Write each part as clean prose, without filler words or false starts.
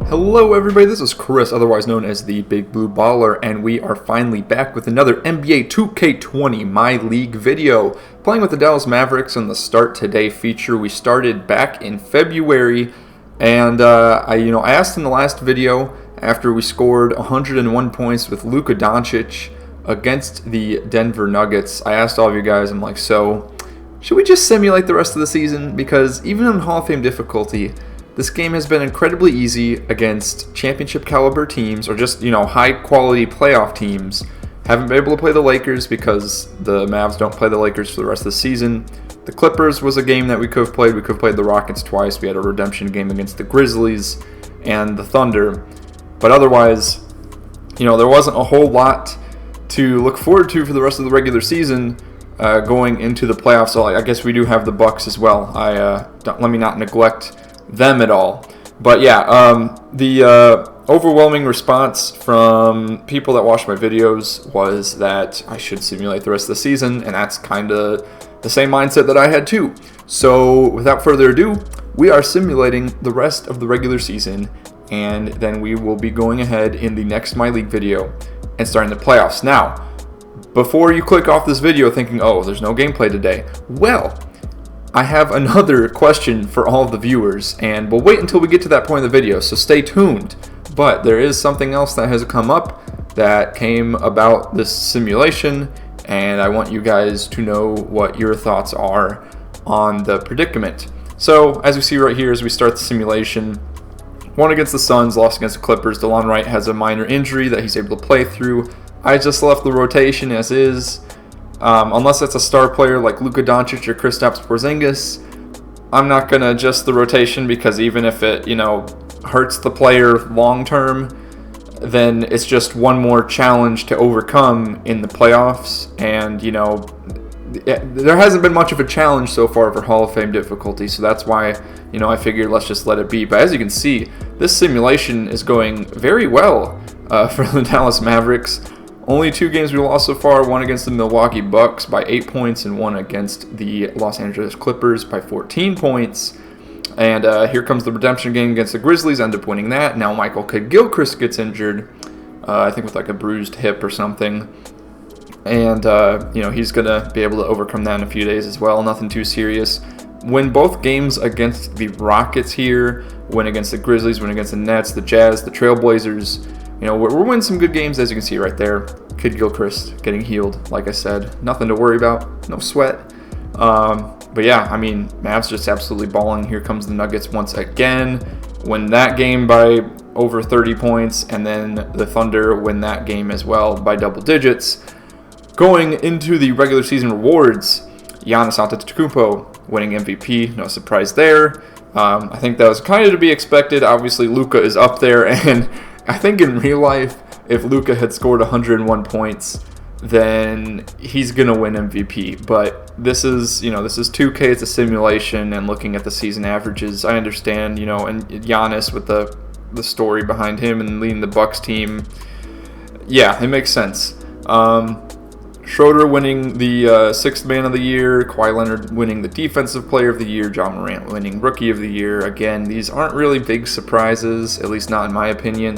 Hello everybody, this is Chris, otherwise known as the Big Blue Baller, and we are finally back with another NBA 2K20 My League video. Playing with the Dallas Mavericks in the Start Today feature. We started back in February, and I asked in the last video, after we scored 101 points with Luka Doncic against the Denver Nuggets, I asked all of you guys, I'm like, so should we just simulate the rest of the season? Because even in Hall of Fame difficulty, this game has been incredibly easy against championship caliber teams or just, high quality playoff teams. Haven't been able to play the Lakers because the Mavs don't play the Lakers for the rest of the season. The Clippers was a game that we could have played. We could have played the Rockets twice. We had a redemption game against the Grizzlies and the Thunder. But otherwise, there wasn't a whole lot to look forward to for the rest of the regular season going into the playoffs. So I guess we do have the Bucks as well. Let me not neglect them at all. But yeah, the overwhelming response from people that watched my videos was that I should simulate the rest of the season, and that's kind of the same mindset that I had too. So without further ado, we are simulating the rest of the regular season, and then we will be going ahead in the next My League video and starting the playoffs. Now, before you click off this video thinking, oh, there's no gameplay today, well, I have another question for all of the viewers, and we'll wait until we get to that point of the video, so stay tuned. But there is something else that has come up that came about this simulation, and I want you guys to know what your thoughts are on the predicament. So, as we see right here as we start the simulation, won against the Suns, lost against the Clippers. DeLon Wright has a minor injury that he's able to play through. I just left the rotation as is. Unless it's a star player like Luka Doncic or Kristaps Porzingis, I'm not going to adjust the rotation because even if it, hurts the player long term, then it's just one more challenge to overcome in the playoffs. And, there hasn't been much of a challenge so far for Hall of Fame difficulty, so that's why, I figured let's just let it be. But as you can see, this simulation is going very well for the Dallas Mavericks. Only 2 games we lost so far, one against the Milwaukee Bucks by 8 points and one against the Los Angeles Clippers by 14 points. And here comes the redemption game against the Grizzlies, end up winning that. Now Michael Kidd-Gilchrist gets injured, I think with like a bruised hip or something. And, he's going to be able to overcome that in a few days as well, nothing too serious. Win both games against the Rockets here, win against the Grizzlies, win against the Nets, the Jazz, the Trailblazers. We're winning some good games, as you can see right there. Kidd-Gilchrist getting healed, like I said. Nothing to worry about. No sweat. But yeah, Mavs just absolutely balling. Here comes the Nuggets once again. Win that game by over 30 points. And then the Thunder win that game as well by double digits. Going into the regular season rewards, Giannis Antetokounmpo winning MVP. No surprise there. I think that was kind of to be expected. Obviously, Luka is up there, and I think in real life, if Luka had scored 101 points, then he's going to win MVP. But this is 2K, it's a simulation, and looking at the season averages, I understand, and Giannis with the story behind him and leading the Bucks team, yeah, it makes sense. Schroeder winning the 6th Man of the Year, Kawhi Leonard winning the Defensive Player of the Year, Ja Morant winning Rookie of the Year. Again, these aren't really big surprises, at least not in my opinion.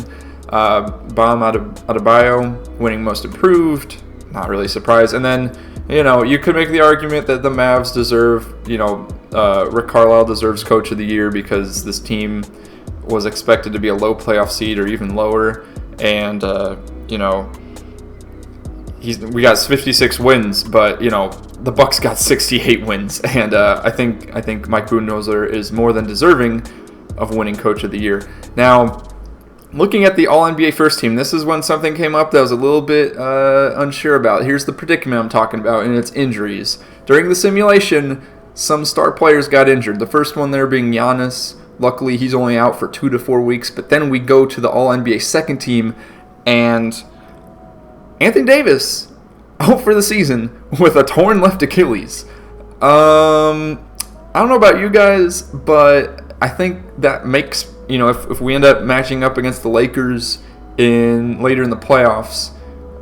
Bam Adebayo winning Most Improved, not really surprised. And then, you could make the argument that the Mavs deserve, Rick Carlisle deserves Coach of the Year because this team was expected to be a low playoff seed or even lower. And, we got 56 wins, but the Bucks got 68 wins, and I think Mike Budenholzer is more than deserving of winning Coach of the Year. Now, looking at the All-NBA First Team, this is when something came up that I was a little bit unsure about. Here's the predicament I'm talking about, and it's injuries. During the simulation, some star players got injured. The first one there being Giannis. Luckily, he's only out for 2 to 4 weeks. But then we go to the All-NBA Second Team, and Anthony Davis out for the season with a torn left Achilles. I don't know about you guys, but I think that makes, if we end up matching up against the Lakers later in the playoffs,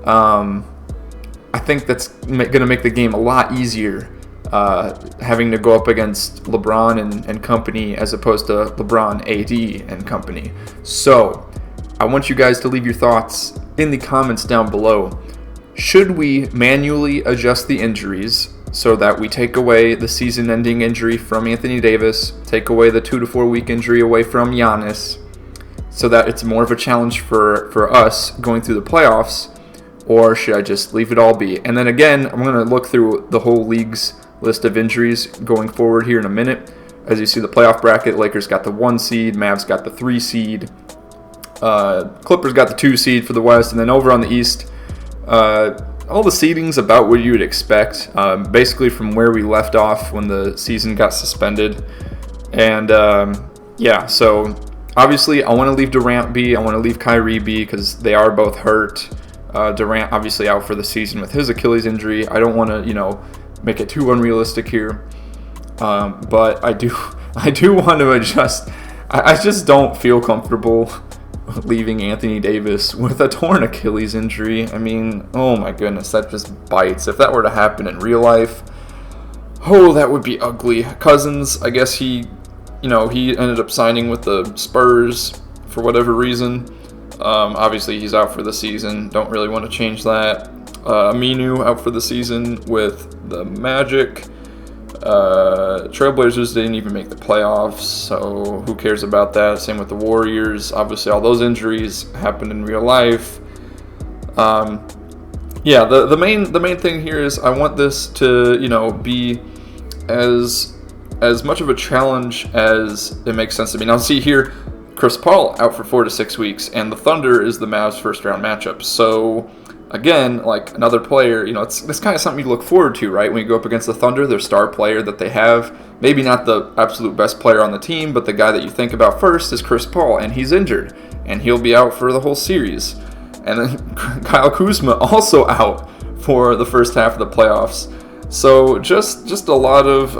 I think that's going to make the game a lot easier having to go up against LeBron and company as opposed to LeBron, AD, and company. So I want you guys to leave your thoughts in the comments down below. Should we manually adjust the injuries so that we take away the season-ending injury from Anthony Davis, take away the 2 to 4 week injury away from Giannis, so that it's more of a challenge for us going through the playoffs, or should I just leave it all be? And then again, I'm going to look through the whole league's list of injuries going forward here in a minute. As you see the playoff bracket, Lakers got the 1 seed, Mavs got the 3 seed, Clippers got the 2 seed for the West, and then over on the East, all the seeding's about what you would expect, basically from where we left off when the season got suspended. And yeah, so obviously I want to leave Durant be, I want to leave Kyrie be, because they are both hurt. Durant obviously out for the season with his Achilles injury. I don't want to, make it too unrealistic here, but I do want to adjust. I just don't feel comfortable leaving Anthony Davis with a torn Achilles injury. I mean, oh my goodness, that just bites. If that were to happen in real life, oh, that would be ugly. Cousins, I guess he ended up signing with the Spurs for whatever reason. Obviously, he's out for the season. Don't really want to change that. Aminu out for the season with the Magic. Trailblazers didn't even make the playoffs, so who cares about that? Same with the Warriors. Obviously, all those injuries happened in real life. Yeah, the main thing here is I want this to be as much of a challenge as it makes sense to me. Now, see here, Chris Paul out for 4 to 6 weeks, and the Thunder is the Mavs' first round matchup. So again, like another player, it's kind of something you look forward to, right? When you go up against the Thunder, their star player that they have, maybe not the absolute best player on the team, but the guy that you think about first is Chris Paul, and he's injured, and he'll be out for the whole series. And then Kyle Kuzma also out for the first half of the playoffs. So just a lot of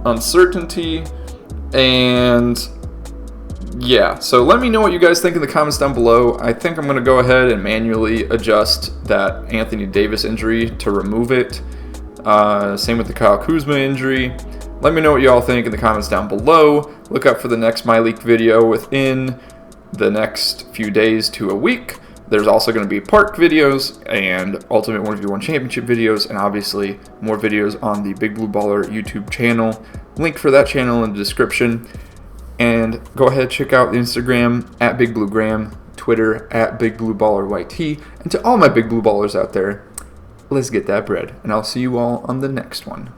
uncertainty, and yeah, so let me know what you guys think in the comments down below. I think I'm going to go ahead and manually adjust that Anthony Davis injury to remove it. Same with the Kyle Kuzma injury. Let me know what you all think in the comments down below. Look out for the next My League video within the next few days to a week. There's also going to be park videos and Ultimate 1v1 Championship videos, and obviously more videos on the Big Blue Baller YouTube channel. Link for that channel in the description. And go ahead, check out the Instagram at BigBlueGraham, Twitter at BigBlueBallerYT, and to all my Big Blue Ballers out there, let's get that bread. And I'll see you all on the next one.